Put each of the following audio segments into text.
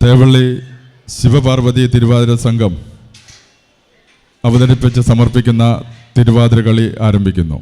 തേവള്ളി ശിവപാർവതി തിരുവാതിര സംഘം അവതരിപ്പിച്ച് സമർപ്പിക്കുന്ന തിരുവാതിര കളി ആരംഭിക്കുന്നു.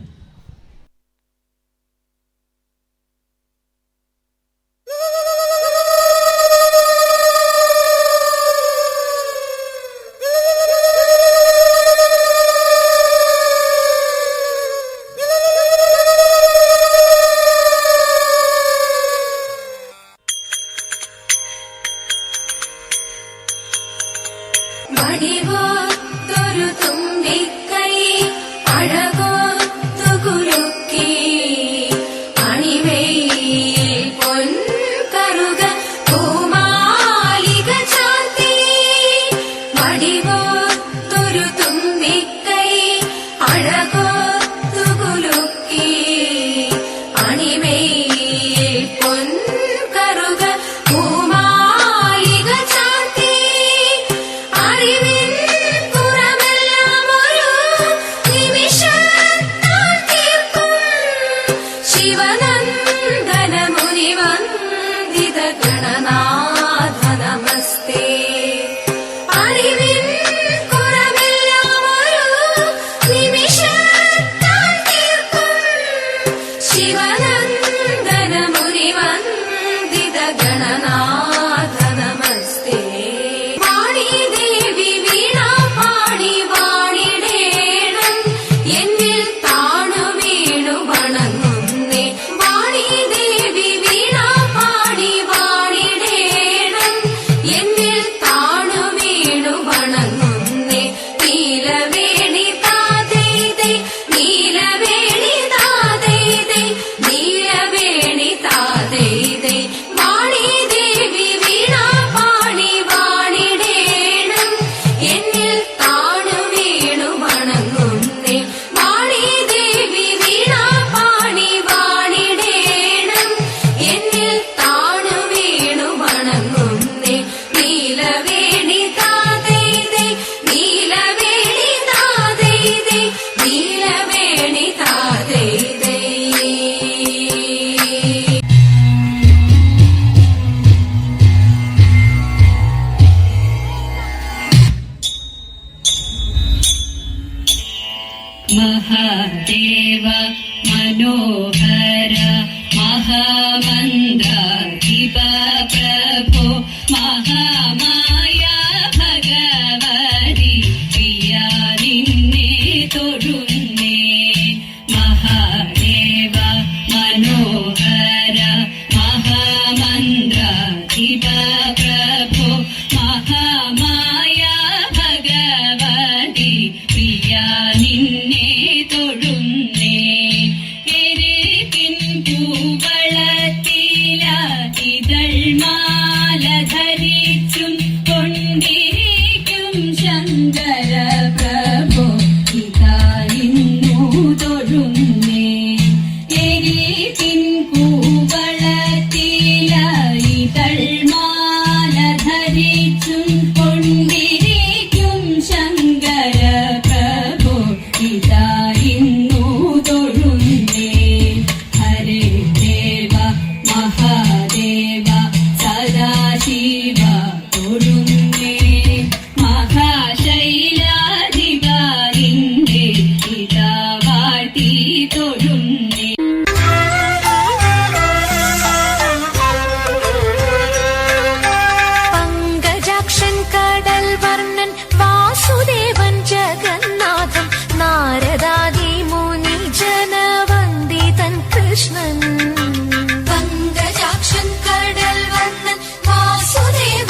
महादेव मनोहर महामन्दाधिप प्रभो महामाया भगवति प्रिया निन्ने तोरुन्ने महादेव मनोहर महामन्दाधिप प्रभो महामाया भगवति प्रिया निन्ने Krishnan Vangajakshan Kadal Varnan Vasudeva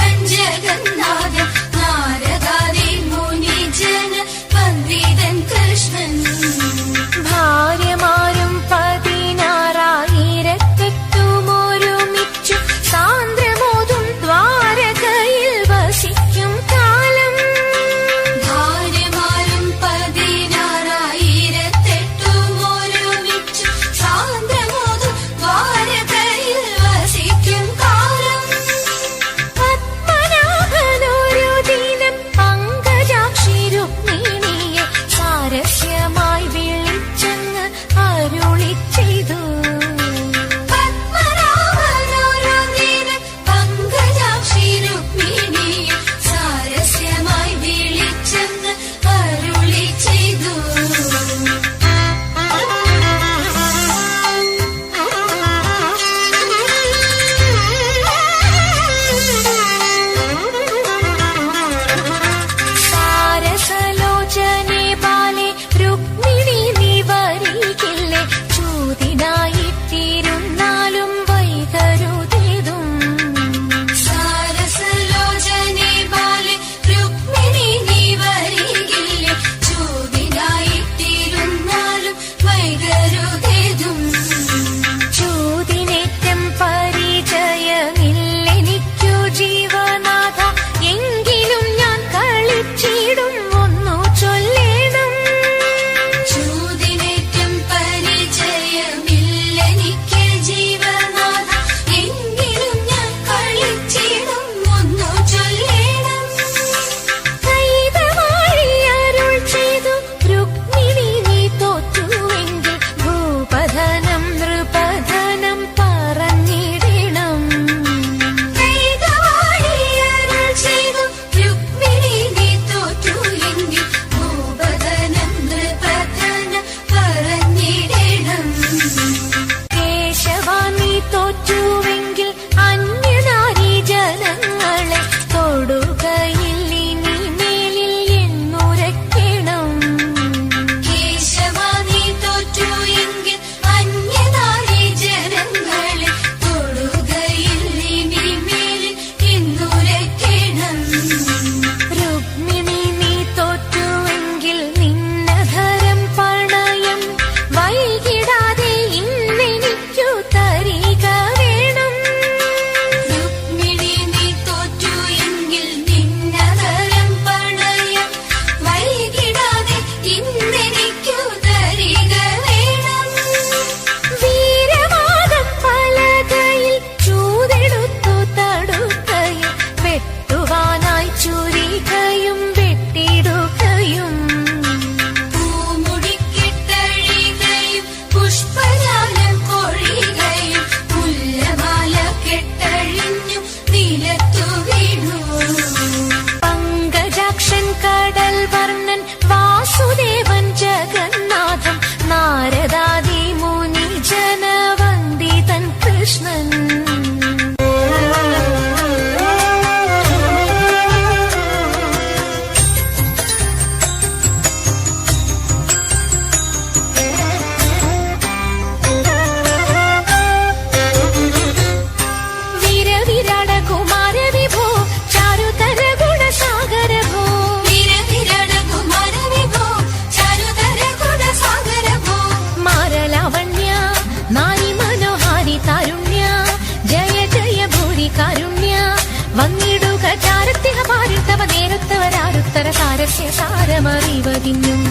വന്നിടുക ചാരത്തിഹ പാരിൽ തവ നേരത്തവരാരുത്തര സാരസ്യ സാരമറിവതിന്നും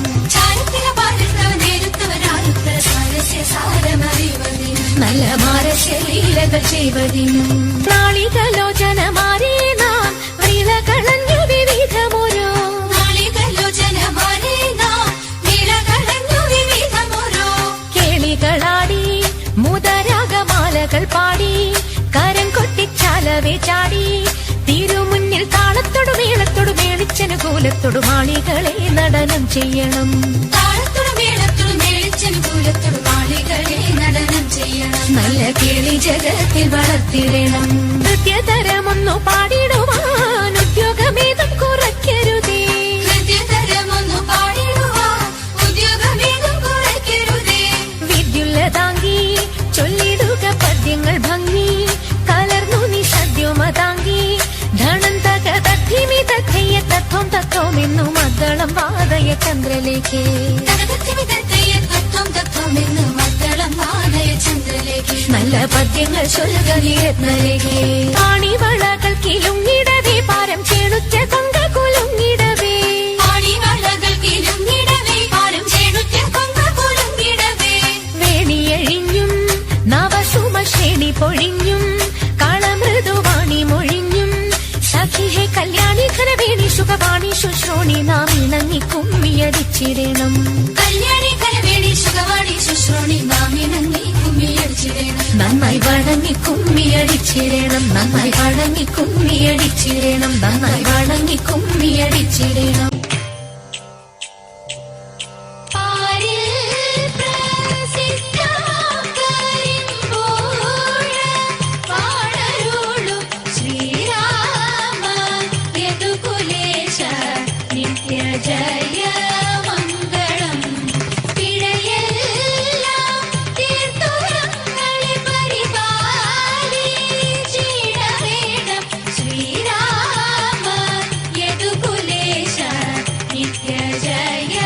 നല്ല മാരസ്യ ലീലകൾ ചെയ്വതിനും നാളികലോചനമാരേ നാം വിളകളഞ്ഞു വിവിധമോരോ കേളികളാടി മുതരാഗമാലകൾ പാടി കരം കൊട്ടിച്ചാലവേ ചാടി തിരുമുന്നിൽ താളത്തോടു മേളത്തോടു മേളിച്ചനുകൂലത്തോടു മാളികളെ നടനം ചെയ്യണം നല്ല കേളി ജഗത്തിൽ വളർത്തിടണം നൃത്യതരമൊന്നു പാടിടുവാൻ ഉദ്യോഗമേതും കുറയ്ക്കരുതേ വിദ്യുല്ലതാങ്കി ചൊല്ലിടുക പദ്യങ്ങൾ ഭംഗി കലർന്നു നീ സദ്യമതാങ്കി ധനം തകതത്തിമിതയ്യ തത്വം തത്വമെന്നു മദ്ദളം വാദയ ചന്ദ്രലേക്ക് നല്ല പദ്യങ്ങൾ ചൊല്ലുക നീരത്നരേഖേ ആണിവളകൾ കിലുങ്ങിടവേ പാരം ചേണുറ്റ കൊങ്ക കുലുങ്ങിടവേ വേണിയഴിഞ്ഞും നവസുമശ്രേണി പൊഴിഞ്ഞും കളമൃദുവാണി മൊഴിഞ്ഞും സഖിഹെ കല്യാണി ഘനവേണി സുഖവാണി ശുശ്രോണി നാം ഇണങ്ങി കുമ്മിയടിച്ചിടണം നന്നായി വഴങ്ങി കുമ്മിയടിച്ചിടണം നന്നായി വഴങ്ങി കുമ്മിയടിച്ചിടണം നന്നായി വഴങ്ങി കുമ്മിയടിച്ചിടണം ജയ മംഗളം പിഴയെല്ലാം തീർത്തുരങ്ങളെ പരിപാലിച്ചിടവേണം ശ്രീരാമ യദുകുലേശ നിത്യ ജയ